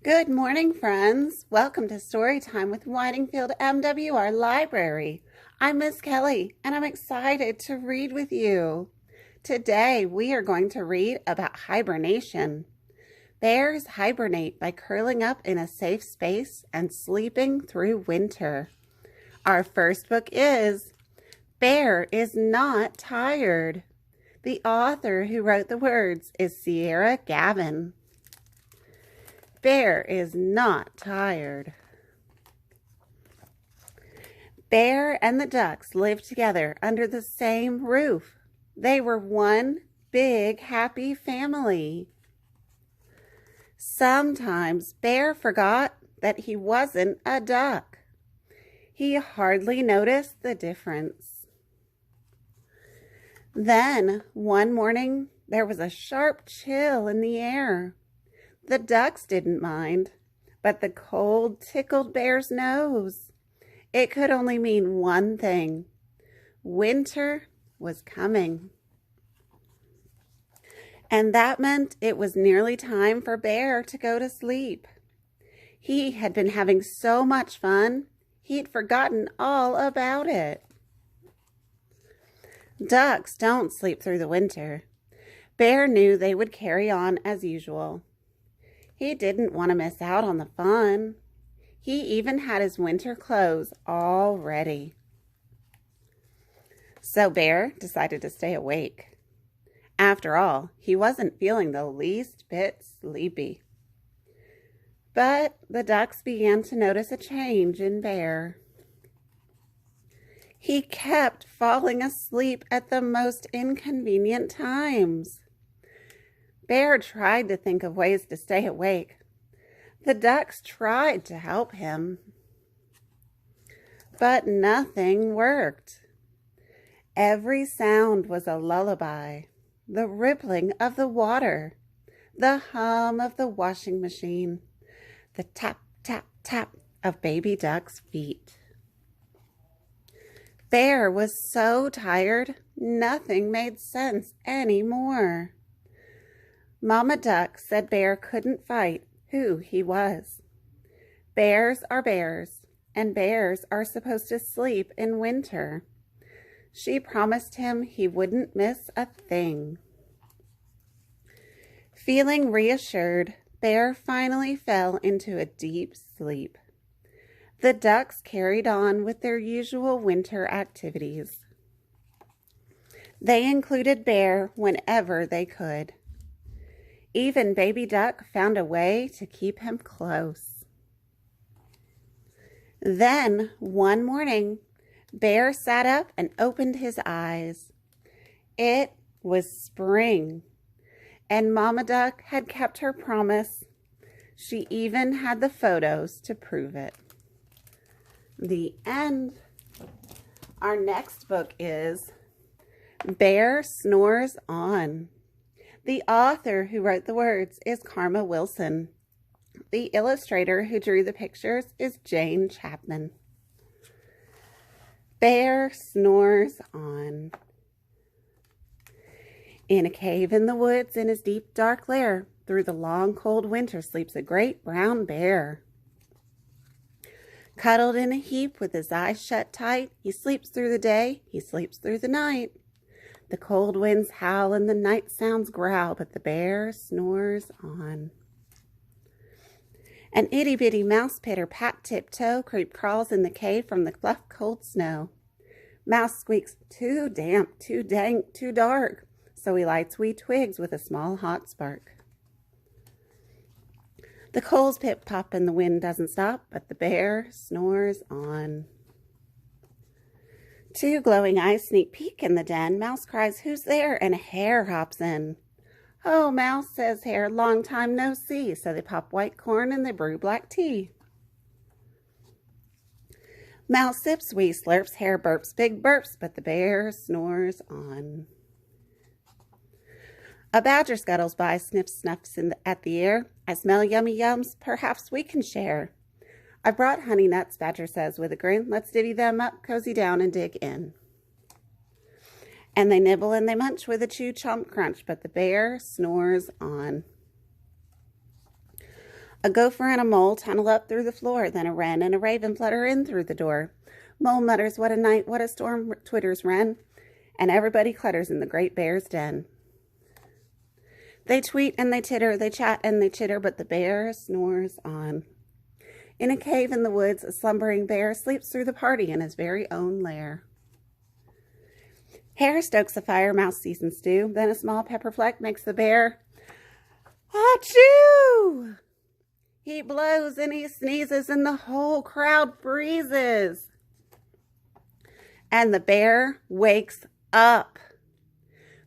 Good morning, friends. Welcome to Storytime with Whitingfield MWR Library. I'm Miss Kelli, and I'm excited to read with you. Today, we are going to read about hibernation. Bears hibernate by curling up in a safe space and sleeping through winter. Our first book is Bear is Not Tired. The author who wrote the words is Ciera Gavin. Bear is not tired. Bear and the ducks lived together under the same roof. They were one big, happy family. Sometimes Bear forgot that he wasn't a duck. He hardly noticed the difference. Then, one morning, there was a sharp chill in the air. The ducks didn't mind, but the cold tickled Bear's nose. It could only mean one thing. Winter was coming. And that meant it was nearly time for Bear to go to sleep. He had been having so much fun, he'd forgotten all about it. Ducks don't sleep through the winter. Bear knew they would carry on as usual. He didn't want to miss out on the fun. He even had his winter clothes all ready. So Bear decided to stay awake. After all, he wasn't feeling the least bit sleepy. But the ducks began to notice a change in Bear. He kept falling asleep at the most inconvenient times. Bear tried to think of ways to stay awake. The ducks tried to help him, but nothing worked. Every sound was a lullaby, the rippling of the water, the hum of the washing machine, the tap, tap, tap of baby ducks' feet. Bear was so tired, nothing made sense anymore. Mama Duck said Bear couldn't fight who he was. Bears are bears, and bears are supposed to sleep in winter. She promised him he wouldn't miss a thing. Feeling reassured, Bear finally fell into a deep sleep. The ducks carried on with their usual winter activities. They included Bear whenever they could. Even Baby Duck found a way to keep him close. Then, one morning, Bear sat up and opened his eyes. It was spring, and Mama Duck had kept her promise. She even had the photos to prove it. The end. Our next book is Bear Snores On. The author who wrote the words is Karma Wilson. The illustrator who drew the pictures is Jane Chapman. Bear snores on. In a cave in the woods in his deep dark lair, through the long cold winter sleeps a great brown bear. Cuddled in a heap with his eyes shut tight, he sleeps through the day, he sleeps through the night. The cold winds howl and the night sounds growl, but the bear snores on. An itty-bitty mouse pitter-pat tiptoe creep crawls in the cave from the fluff cold snow. Mouse squeaks, too damp, too dank, too dark, so he lights wee twigs with a small hot spark. The coals pip-pop and the wind doesn't stop, but the bear snores on. Two glowing eyes sneak peek in the den. Mouse cries, "Who's there?" and a hare hops in. "Oh, Mouse," says Hare, "long time no see." So they pop white corn and they brew black tea. Mouse sips, wee slurps, Hare burps, big burps, but the bear snores on. A badger scuttles by, sniffs, snuffs at the air. "I smell yummy yums, perhaps we can share." "I brought honey nuts," Badger says with a grin. "Let's divvy them up, cozy down, and dig in." And they nibble and they munch with a chew, chomp, crunch, but the bear snores on. A gopher and a mole tunnel up through the floor. Then a wren and a raven flutter in through the door. Mole mutters, "What a night, what a storm," twitters wren, and everybody clutters in the great bear's den. They tweet and they titter, they chat and they chitter, but the bear snores on. In a cave in the woods, a slumbering bear sleeps through the party in his very own lair. Hare stokes a fire, mouse seasons stew, then a small pepper fleck makes the bear achoo! He blows and he sneezes and the whole crowd freezes. And the bear wakes up.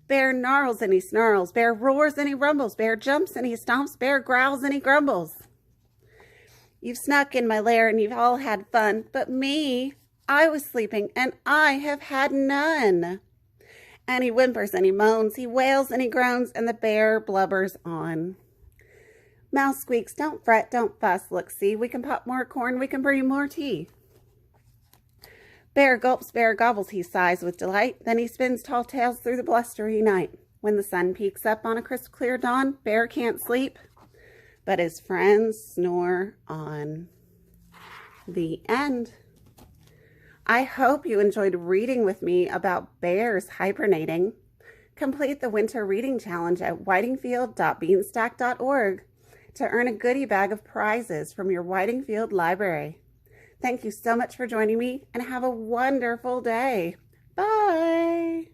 Bear gnarls and he snarls. Bear roars and he rumbles. Bear jumps and he stomps. Bear growls and he grumbles. You've snuck in my lair and you've all had fun, but me, I was sleeping and I have had none. And he whimpers and he moans, he wails and he groans, and the bear blubbers on. Mouse squeaks, "Don't fret, don't fuss, look, see, we can pop more corn, we can brew you more tea." Bear gulps, bear gobbles, he sighs with delight, then he spins tall tales through the blustery night. When the sun peeks up on a crisp clear dawn, Bear can't sleep, but his friends snore on. The end. I hope you enjoyed reading with me about bears hibernating. Complete the winter reading challenge at whitingfield.beanstack.org to earn a goodie bag of prizes from your Whitingfield library. Thank you so much for joining me and have a wonderful day. Bye.